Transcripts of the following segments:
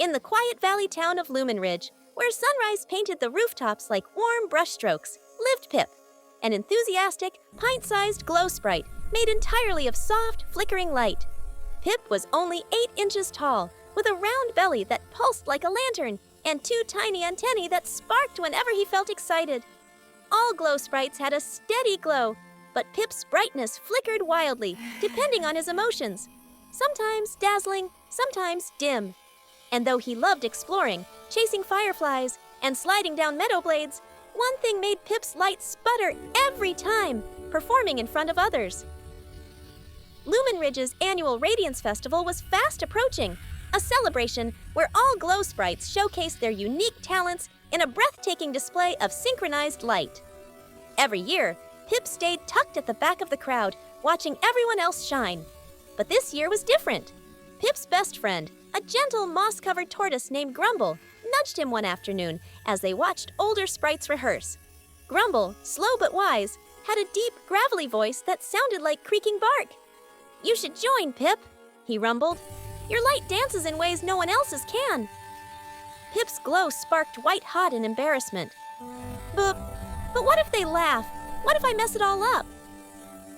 In the quiet valley town of Lumen Ridge, where sunrise painted the rooftops like warm brushstrokes, lived Pip, an enthusiastic, pint-sized Glow-Sprite made entirely of soft, flickering light. Pip was only 8 inches tall, with a round belly that pulsed like a lantern and 2 tiny antennae that sparked whenever he felt excited. All Glow-Sprites had a steady glow, but Pip's brightness flickered wildly, depending on his emotions. Sometimes dazzling, sometimes dim. And though he loved exploring, chasing fireflies, and sliding down meadow blades, one thing made Pip's light sputter every time, performing in front of others. Lumen Ridge's annual Radiance Festival was fast approaching, a celebration where all Glow-Sprites showcased their unique talents in a breathtaking display of synchronized light. Every year, Pip stayed tucked at the back of the crowd, watching everyone else shine. But this year was different. Pip's best friend, a gentle moss-covered tortoise named Grumble, nudged him one afternoon as they watched older sprites rehearse. Grumble, slow but wise, had a deep, gravelly voice that sounded like creaking bark. "You should join, Pip," he rumbled. "Your light dances in ways no one else's can." Pip's glow sparked white-hot in embarrassment. But what if they laugh? What if I mess it all up?"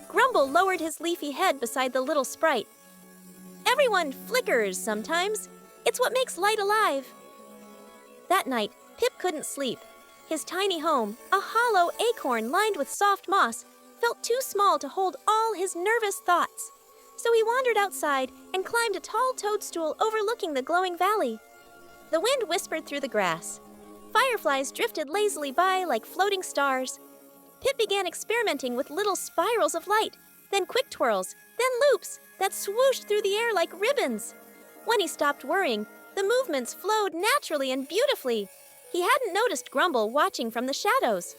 Grumble lowered his leafy head beside the little sprite. "Everyone flickers sometimes. It's what makes light alive." That night, Pip couldn't sleep. His tiny home, a hollow acorn lined with soft moss, felt too small to hold all his nervous thoughts. So he wandered outside and climbed a tall toadstool overlooking the glowing valley. The wind whispered through the grass. Fireflies drifted lazily by like floating stars. Pip began experimenting with little spirals of light, then quick twirls, then loops that swooshed through the air like ribbons. When he stopped worrying, the movements flowed naturally and beautifully. He hadn't noticed Grumble watching from the shadows.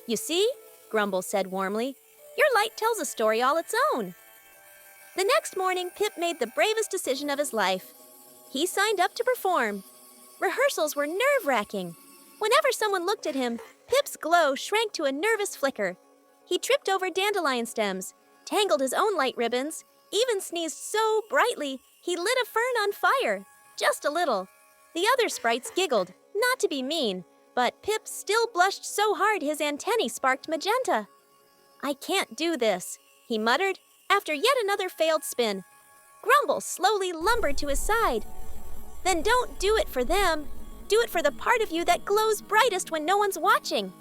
"You see," Grumble said warmly, "your light tells a story all its own." The next morning, Pip made the bravest decision of his life. He signed up to perform. Rehearsals were nerve-wracking. Whenever someone looked at him, Pip's glow shrank to a nervous flicker. He tripped over dandelion stems, tangled his own light ribbons, even sneezed so brightly he lit a fern on fire, just a little. The other sprites giggled, not to be mean, but Pip still blushed so hard his antennae sparked magenta. "I can't do this," he muttered, after yet another failed spin. Grumble slowly lumbered to his side. "Then don't do it for them. Do it for the part of you that glows brightest when no one's watching."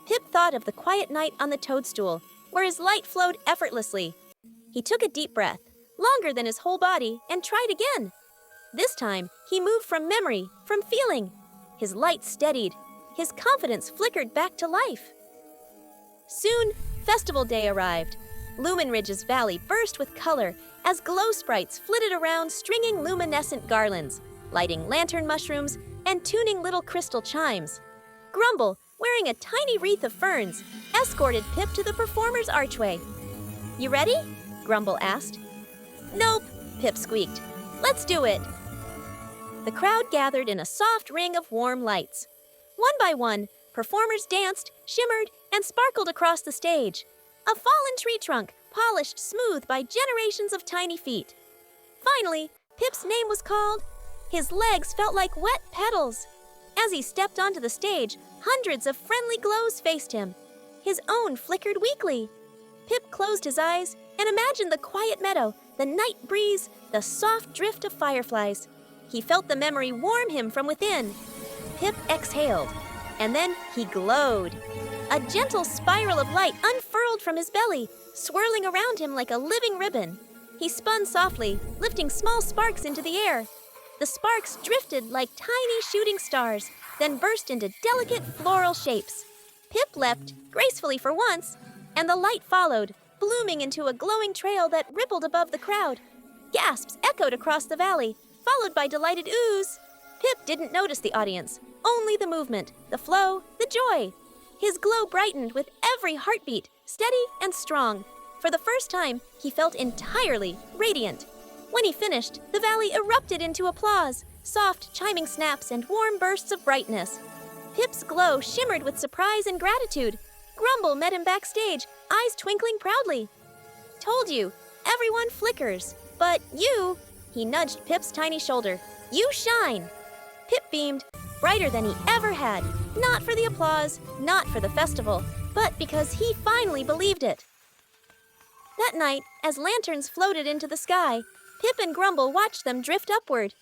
Pip thought of the quiet night on the toadstool, where his light flowed effortlessly. He took a deep breath, longer than his whole body, and tried again. This time, he moved from memory, from feeling. His light steadied. His confidence flickered back to life. Soon, festival day arrived. Lumen Ridge's valley burst with color as Glow-Sprites flitted around stringing luminescent garlands, lighting lantern mushrooms, and tuning little crystal chimes. Grumble, wearing a tiny wreath of ferns, escorted Pip to the performer's archway. "You ready?" Grumble asked. "Nope," Pip squeaked. "Let's do it." The crowd gathered in a soft ring of warm lights. One by one, performers danced, shimmered, and sparkled across the stage. A fallen tree trunk, polished smooth by generations of tiny feet. Finally, Pip's name was called. His legs felt like wet petals. As he stepped onto the stage, hundreds of friendly glows faced him. His own flickered weakly. Pip closed his eyes and imagined the quiet meadow, the night breeze, the soft drift of fireflies. He felt the memory warm him from within. Pip exhaled, and then he glowed. A gentle spiral of light unfurled from his belly, swirling around him like a living ribbon. He spun softly, lifting small sparks into the air. The sparks drifted like tiny shooting stars, then burst into delicate floral shapes. Pip leapt, gracefully for once, and the light followed, blooming into a glowing trail that rippled above the crowd. Gasps echoed across the valley, followed by delighted oohs. Pip didn't notice the audience, only the movement, the flow, the joy. His glow brightened with every heartbeat, steady and strong. For the first time, he felt entirely radiant. When he finished, the valley erupted into applause, soft chiming snaps and warm bursts of brightness. Pip's glow shimmered with surprise and gratitude. Grumble met him backstage, eyes twinkling proudly. "Told you, everyone flickers, but you," he nudged Pip's tiny shoulder. You shine! Pip beamed, brighter than he ever had, not for the applause, not for the festival, but because he finally believed it. That night, as lanterns floated into the sky, Pip and Grumble watched them drift upward.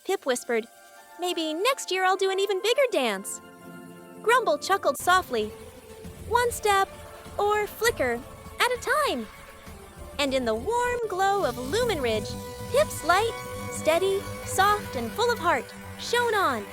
Pip whispered, "Maybe next year I'll do an even bigger dance." Grumble chuckled softly, "One step, or flicker, at a time." And in the warm glow of Lumen Ridge, Pip's light, steady, soft, and full of heart, shone on,